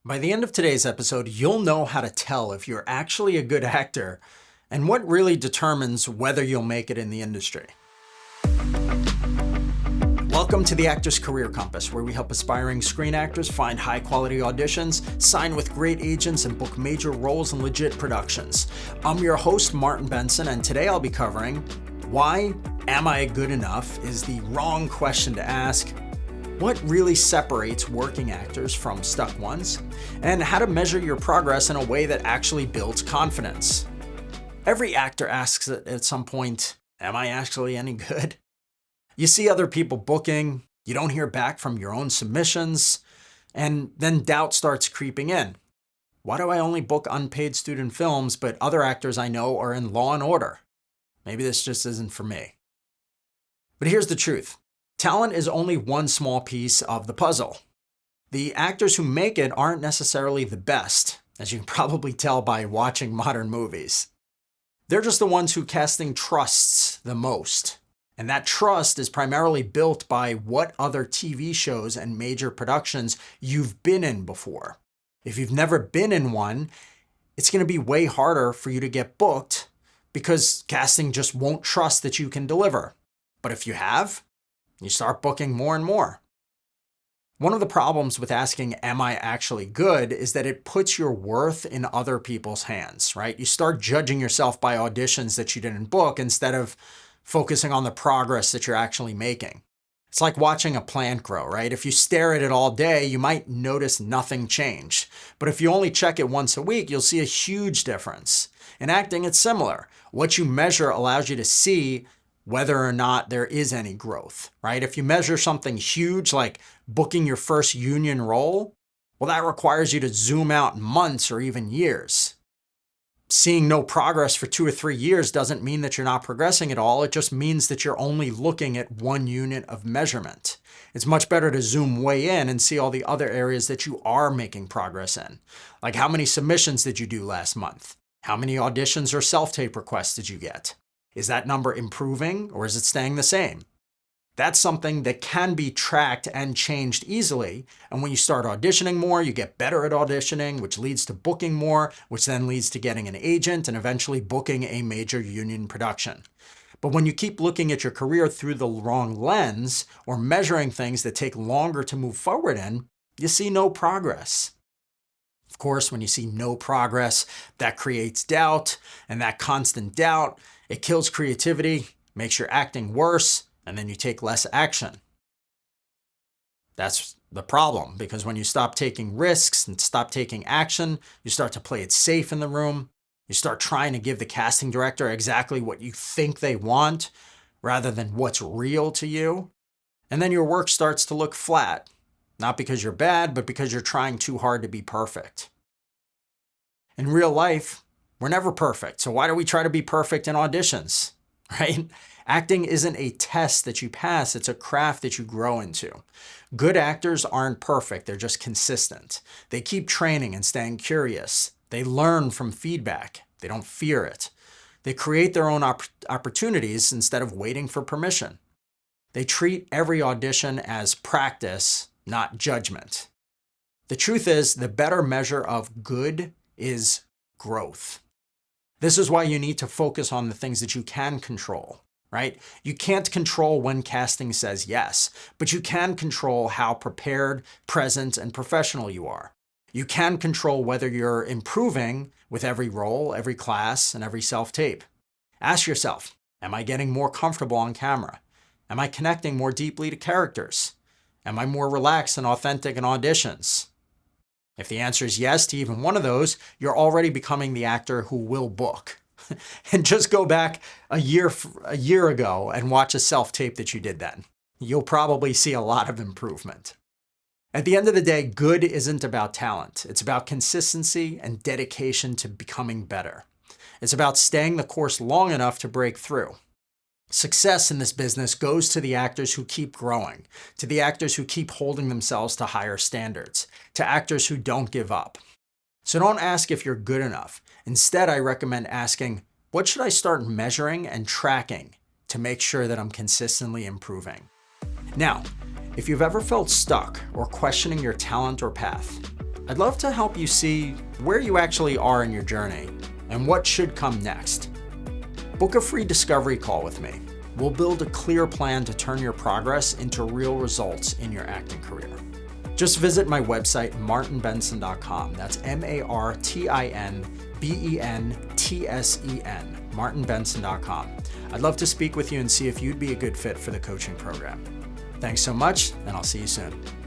By the end of today's episode, you'll know how to tell if you're actually a good actor and what really determines whether you'll make it in the industry. Welcome to the Actor's Career Compass, where we help aspiring screen actors find high-quality auditions, sign with great agents, and book major roles in legit productions. I'm your host, Martin Benson, and today I'll be covering why am I good enough is the wrong question to ask, what really separates working actors from stuck ones, and how to measure your progress in a way that actually builds confidence. Every actor asks it at some point, am I actually any good? You see other people booking, you don't hear back from your own submissions, and then doubt starts creeping in. Why do I only book unpaid student films, but other actors I know are in Law and Order? Maybe this just isn't for me. But here's the truth. Talent is only one small piece of the puzzle. The actors who make it aren't necessarily the best, as you can probably tell by watching modern movies. They're just the ones who casting trusts the most. And that trust is primarily built by what other TV shows and major productions you've been in before. If you've never been in one, it's going to be way harder for you to get booked because casting just won't trust that you can deliver. But if you have, you start booking more and more. One of the problems with asking, am I actually good, is that it puts your worth in other people's hands, right? You start judging yourself by auditions that you didn't book instead of focusing on the progress that you're actually making. It's like watching a plant grow, right? If you stare at it all day, you might notice nothing changed. But if you only check it once a week, you'll see a huge difference. In acting, it's similar. What you measure allows you to see whether or not there is any growth, right? If you measure something huge like booking your first union role, well, that requires you to zoom out months or even years. Seeing no progress for 2 or 3 years doesn't mean that you're not progressing at all. It just means that you're only looking at one unit of measurement. It's much better to zoom way in and see all the other areas that you are making progress in. Like, how many submissions did you do last month? How many auditions or self-tape requests did you get? Is that number improving or is it staying the same? That's something that can be tracked and changed easily. And when you start auditioning more, you get better at auditioning, which leads to booking more, which then leads to getting an agent and eventually booking a major union production. But when you keep looking at your career through the wrong lens or measuring things that take longer to move forward in, you see no progress. Of course, when you see no progress, that creates doubt, and that constant doubt, it kills creativity, makes your acting worse, and then you take less action. That's the problem, because when you stop taking risks and stop taking action, you start to play it safe in the room. You start trying to give the casting director exactly what you think they want, rather than what's real to you. And then your work starts to look flat, not because you're bad, but because you're trying too hard to be perfect. In real life, we're never perfect, so why do we try to be perfect in auditions, right? Acting isn't a test that you pass, it's a craft that you grow into. Good actors aren't perfect, they're just consistent. They keep training and staying curious. They learn from feedback, they don't fear it. They create their own opportunities instead of waiting for permission. They treat every audition as practice, not judgment. The truth is, the better measure of good is growth. This is why you need to focus on the things that you can control, right? You can't control when casting says yes, but you can control how prepared, present, and professional you are. You can control whether you're improving with every role, every class, and every self-tape. Ask yourself, am I getting more comfortable on camera? Am I connecting more deeply to characters? Am I more relaxed and authentic in auditions? If the answer is yes to even one of those, you're already becoming the actor who will book. And just go back a year ago and watch a self-tape that you did then. You'll probably see a lot of improvement. At the end of the day, good isn't about talent. It's about consistency and dedication to becoming better. It's about staying the course long enough to break through. Success in this business goes to the actors who keep growing, to the actors who keep holding themselves to higher standards, to actors who don't give up. So don't ask if you're good enough. Instead, I recommend asking, what should I start measuring and tracking to make sure that I'm consistently improving? Now, if you've ever felt stuck or questioning your talent or path, I'd love to help you see where you actually are in your journey and what should come next. Book a free discovery call with me. We'll build a clear plan to turn your progress into real results in your acting career. Just visit my website, martinbenson.com. That's MartinBensen, martinbenson.com. I'd love to speak with you and see if you'd be a good fit for the coaching program. Thanks so much, and I'll see you soon.